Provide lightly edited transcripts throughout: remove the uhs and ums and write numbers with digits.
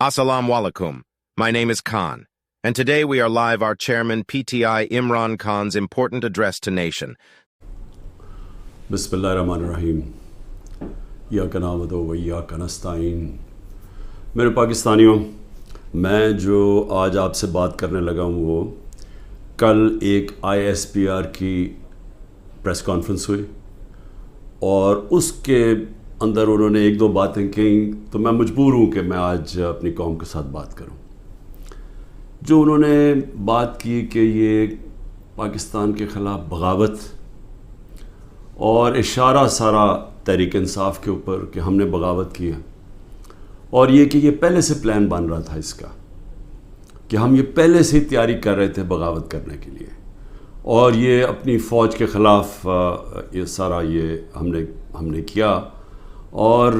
Assalamu alaikum. My name is Khan, and today we are live our chairman PTI Imran Khan's important address to nation. बिस्मिल्लाहिर्रहमानिर्रहीम इय्याका नअबुदु व इय्याका नस्तईन। मेरे पाकिस्तानियों, मैं जो आज आपसे बात करने लगा हूँ वो कल एक ISPR की प्रेस कॉन्फ्रेंस हुई और उसके अंदर उन्होंने एक दो बातें कहीं, तो मैं मजबूर हूँ कि मैं आज अपनी कौम के साथ बात करूँ। जो उन्होंने बात की कि ये पाकिस्तान के ख़िलाफ़ बगावत और इशारा सारा तहरीक इंसाफ के ऊपर कि हमने बगावत की है, और ये कि ये पहले से प्लान बन रहा था इसका, कि हम ये पहले से ही तैयारी कर रहे थे बगावत करने के लिए, और ये अपनी फ़ौज के ख़िलाफ़ ये सारा ये हमने किया। और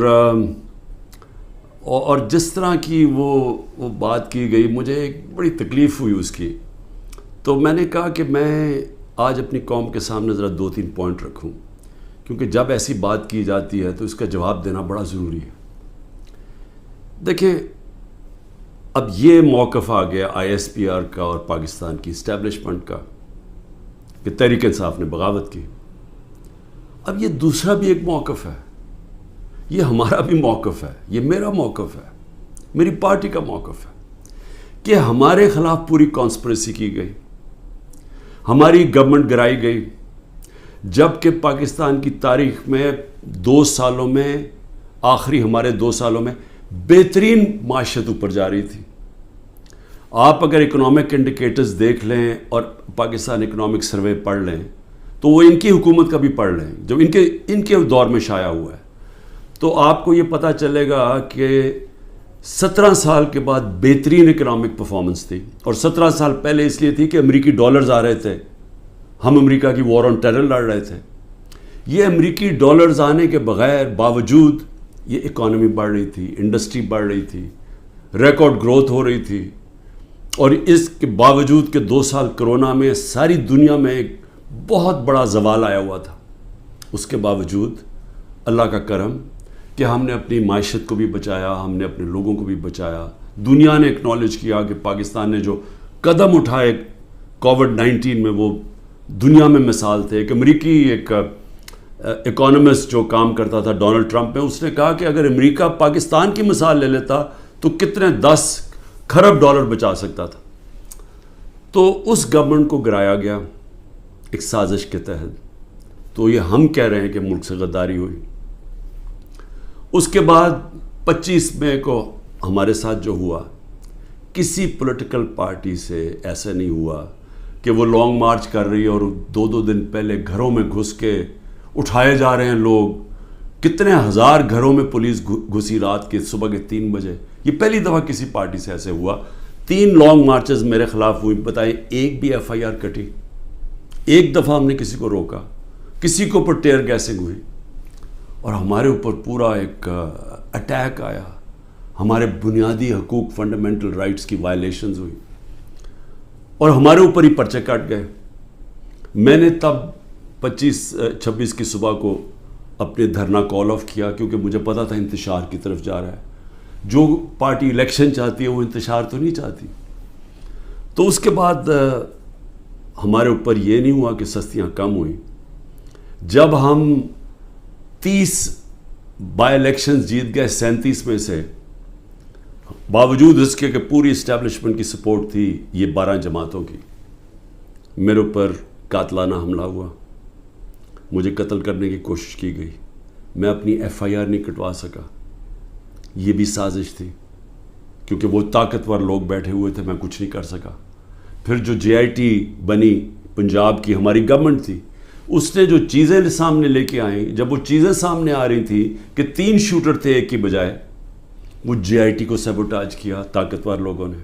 जिस तरह की वो बात की गई, मुझे एक बड़ी तकलीफ़ हुई उसकी। तो मैंने कहा कि मैं आज अपनी कौम के सामने ज़रा 2-3 पॉइंट रखूं, क्योंकि जब ऐसी बात की जाती है तो इसका जवाब देना बड़ा ज़रूरी है। देखिए, अब ये मौक़िफ़ आ गया ISPR का और पाकिस्तान की इस्टेब्लिशमेंट का कि तहरीक इंसाफ ने बगावत की। अब ये दूसरा भी एक मौक़िफ़ है, ये हमारा भी मौक़िफ़ है, ये मेरा मौक़िफ़ है, मेरी पार्टी का मौक़िफ़ है कि हमारे ख़िलाफ़ पूरी कॉन्स्पिरेसी की गई, हमारी गवर्नमेंट गिराई गई, जबकि पाकिस्तान की तारीख़ में 2 सालों में, आखिरी हमारे 2 सालों में बेहतरीन माशत ऊपर जा रही थी। आप अगर इकोनॉमिक इंडिकेटर्स देख लें और पाकिस्तान इकोनॉमिक सर्वे पढ़ लें, तो वो इनकी हुकूमत का भी पढ़ लें जो इनके दौर में शाया हुआ है, तो आपको ये पता चलेगा कि 17 साल के बाद बेहतरीन इकोनॉमिक परफॉर्मेंस थी। और 17 साल पहले इसलिए थी कि अमेरिकी डॉलर्स आ रहे थे, हम अमेरिका की वॉर ऑन टेरर लड़ रहे थे। ये अमेरिकी डॉलर्स आने के बगैर बावजूद ये इकॉनमी बढ़ रही थी, इंडस्ट्री बढ़ रही थी, रिकॉर्ड ग्रोथ हो रही थी, और इसके बावजूद कि 2 साल कोरोना में सारी दुनिया में एक बहुत बड़ा ज़वाल आया हुआ था, उसके बावजूद अल्लाह का करम कि हमने अपनी माशत को भी बचाया, हमने अपने लोगों को भी बचाया। दुनिया ने एक्नॉलेज किया कि पाकिस्तान ने जो कदम उठाए कोविड-19 में, वो दुनिया में मिसाल थे। एक अमेरिकी एक इकोनॉमिस्ट जो काम करता था डोनाल्ड ट्रंप में, उसने कहा कि अगर अमेरिका पाकिस्तान की मिसाल ले लेता तो कितने 10 खरब डॉलर बचा सकता था। तो उस गवर्नमेंट को गिराया गया एक साजिश के तहत। तो ये हम कह रहे हैं कि मुल्क से गद्दारी हुई। उसके बाद 25 मई को हमारे साथ जो हुआ, किसी पॉलिटिकल पार्टी से ऐसा नहीं हुआ कि वो लॉन्ग मार्च कर रही है और 2-2 दिन पहले घरों में घुस के उठाए जा रहे हैं लोग। कितने हज़ार घरों में पुलिस घुसी रात के सुबह के 3 बजे। ये पहली दफ़ा किसी पार्टी से ऐसे हुआ। 3 लॉन्ग मार्चेस मेरे ख़िलाफ़ हुई, बताइए एक भी FIR कटी? एक दफ़ा हमने किसी को रोका? किसी के ऊपर टेयर गैसिंग हुई? और हमारे ऊपर पूरा एक अटैक आया, हमारे बुनियादी हकूक़, फंडामेंटल राइट्स की वायलेशंस हुई, और हमारे ऊपर ही पर्चे कट गए। मैंने तब 26 की सुबह को अपने धरना कॉल ऑफ किया, क्योंकि मुझे पता था इंतशार की तरफ जा रहा है। जो पार्टी इलेक्शन चाहती है वो इंतशार तो नहीं चाहती। तो उसके बाद हमारे ऊपर ये नहीं हुआ कि सस्तियाँ कम हुई। जब हम 30 बाई इलेक्शंस जीत गए 37 में से, बावजूद इसके कि पूरी इस्टेब्लिशमेंट की सपोर्ट थी ये 12 जमातों की, मेरे ऊपर कातलाना हमला हुआ, मुझे कत्ल करने की कोशिश की गई। मैं अपनी FIR नहीं कटवा सका। ये भी साजिश थी, क्योंकि वो ताकतवर लोग बैठे हुए थे, मैं कुछ नहीं कर सका। फिर जो JIT बनी, पंजाब की हमारी गवर्नमेंट थी, उसने जो चीज़ें सामने लेके आई, जब वो चीज़ें सामने आ रही थी कि 3 शूटर थे एक की बजाय, वो JIT को सैबोटाज किया ताकतवर लोगों ने।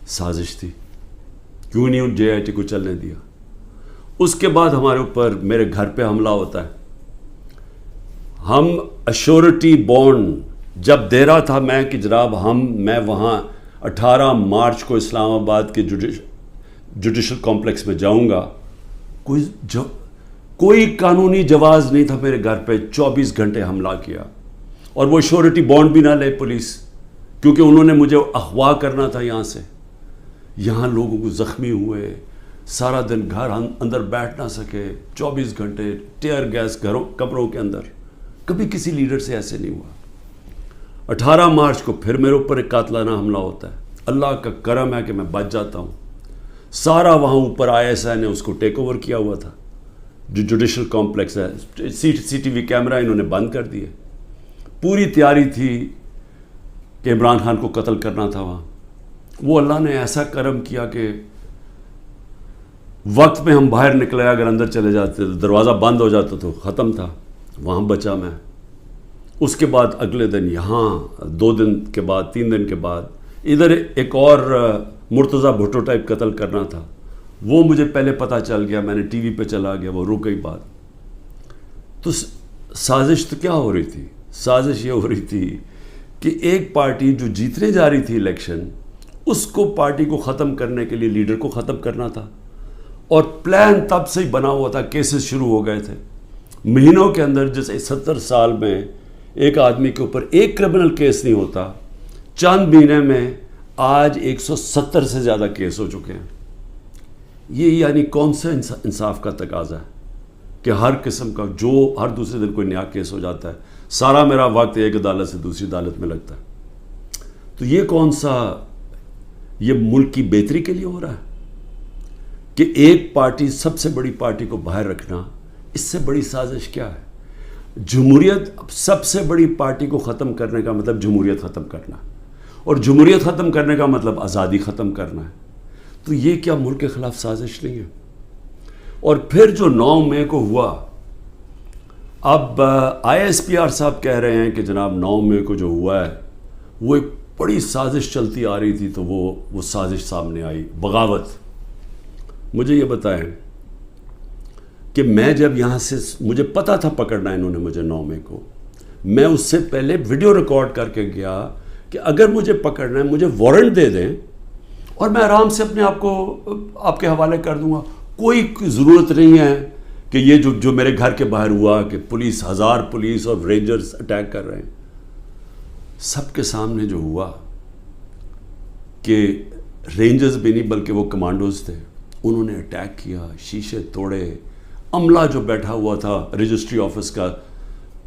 साजिश थी, क्यों नहीं उन JIT को चलने दिया। उसके बाद हमारे ऊपर, मेरे घर पे हमला होता है। हम अश्योरिटी बॉन्ड जब दे रहा था मैं कि जनाब मैं वहाँ 18 मार्च को इस्लामाबाद के जुडिशल कॉम्प्लेक्स में जाऊँगा, कोई कानूनी जवाज़ नहीं था मेरे घर पे। 24 घंटे हमला किया, और वो श्योरिटी बॉन्ड भी ना ले पुलिस کیونکہ انہوں نے مجھے اغوا کرنا تھا یہاں سے. یہاں لوگوں کو زخمی ہوئے, سارا دن گھر اندر بیٹھ نہ سکے, 24 گھنٹے ٹیئر گیس کمروں کے اندر. کبھی کسی لیڈر سے ایسے نہیں ہوا. 18 مارچ کو پھر میرے اوپر ایک قاتلانہ حملہ ہوتا ہے. اللہ کا کرم ہے کہ میں بچ جاتا ہوں. سارا وہاں اوپر ISI نے اس کو ٹیک اوور کیا ہوا تھا, جو جوڈیشل کمپلیکس ہے. CCTV کیمرہ انہوں نے بند کر دیے. پوری تیاری تھی کہ عمران خان کو قتل کرنا تھا وہاں. وہ اللہ نے ایسا کرم کیا کہ وقت میں ہم باہر نکلے, اگر اندر چلے جاتے تو دروازہ بند ہو جاتا تو ختم تھا. وہاں بچا میں. اس کے بعد اگلے دن یہاں 2 دن کے بعد 3 دن کے بعد ادھر ایک اور مرتضیٰ بھٹو ٹائپ قتل کرنا تھا. وہ مجھے پہلے پتہ چل گیا, میں نے ٹی وی پہ چلا گیا, وہ رک گئی بات. تو سازش تو کیا ہو رہی تھی؟ سازش یہ ہو رہی تھی کہ ایک پارٹی جو جیتنے جا رہی تھی الیکشن, اس کو پارٹی کو ختم کرنے کے لیے لیڈر کو ختم کرنا تھا. اور پلان تب سے ہی بنا ہوا تھا. کیسز شروع ہو گئے تھے مہینوں کے اندر. جیسے 70 سال میں ایک آدمی کے اوپر ایک کرمنل کیس نہیں ہوتا, چند مہینے میں آج 170 سے زیادہ کیس ہو چکے ہیں. یہ یعنی کون سا انصاف کا تقاضا ہے کہ ہر قسم کا جو ہر دوسرے دن کوئی نیا کیس ہو جاتا ہے. سارا میرا وقت ایک عدالت سے دوسری عدالت میں لگتا ہے. تو یہ کون سا, یہ ملک کی بہتری کے لیے ہو رہا ہے کہ ایک پارٹی, سب سے بڑی پارٹی کو باہر رکھنا؟ اس سے بڑی سازش کیا ہے؟ جمہوریت, سب سے بڑی پارٹی کو ختم کرنے کا مطلب جمہوریت ختم کرنا, اور جمہوریت ختم کرنے کا مطلب آزادی ختم کرنا ہے. تو یہ کیا ملک کے خلاف سازش نہیں ہے؟ اور پھر جو 9 مئی کو ہوا, اب ISPR صاحب کہہ رہے ہیں کہ جناب 9 مئی کو جو ہوا ہے وہ ایک بڑی سازش چلتی آ رہی تھی, تو وہ سازش سامنے آئی, بغاوت. مجھے یہ بتائیں کہ میں جب یہاں سے, مجھے پتا تھا پکڑنا انہوں نے مجھے 9 مئی کو, میں اس سے پہلے ویڈیو ریکارڈ کر کے گیا کہ اگر مجھے پکڑنا ہے مجھے وارنٹ دے دیں اور میں آرام سے اپنے آپ کو آپ کے حوالے کر دوں گا. کوئی ضرورت نہیں ہے کہ یہ جو میرے گھر کے باہر ہوا کہ پولیس, 1000 پولیس اور رینجرز اٹیک کر رہے ہیں. سب کے سامنے جو ہوا کہ رینجرز بھی نہیں بلکہ وہ کمانڈوز تھے, انہوں نے اٹیک کیا, شیشے توڑے. عملہ جو بیٹھا ہوا تھا رجسٹری آفس کا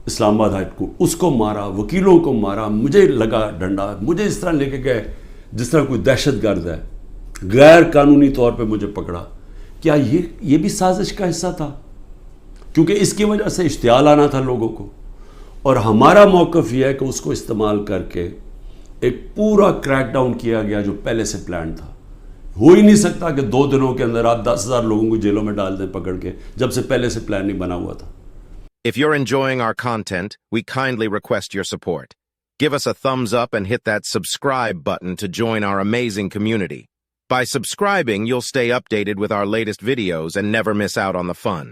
اسلام آباد ہائی کورٹ, اس کو مارا, وکیلوں کو مارا, مجھے لگا ڈنڈا, مجھے اس طرح لے کے گئے جس طرح کوئی دہشت گرد ہے. غیر قانونی طور پہ مجھے پکڑا. کیا یہ بھی سازش کا حصہ تھا؟ کیونکہ اس کی وجہ سے اشتعال آنا تھا لوگوں کو, اور ہمارا موقف یہ ہے کہ اس کو استعمال کر کے ایک پورا کریک ڈاؤن کیا گیا جو پہلے سے پلان تھا. ہو ہی نہیں سکتا کہ 2 دنوں کے اندر آپ 10,000 لوگوں کو جیلوں میں ڈال دیں پکڑ کے, جب سے پہلے سے پلان نہیں بنا ہوا تھا. If you're enjoying our content, we kindly request your support. Give us a thumbs up and hit that subscribe button to join our amazing community. By subscribing, you'll stay updated with our latest videos and never miss out on the fun.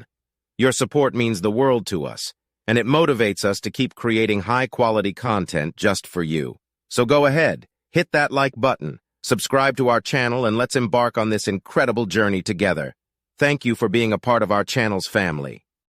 Your support means the world to us, and it motivates us to keep creating high-quality content just for you. So go ahead, hit that like button, subscribe to our channel, and let's embark on this incredible journey together. Thank you for being a part of our channel's family.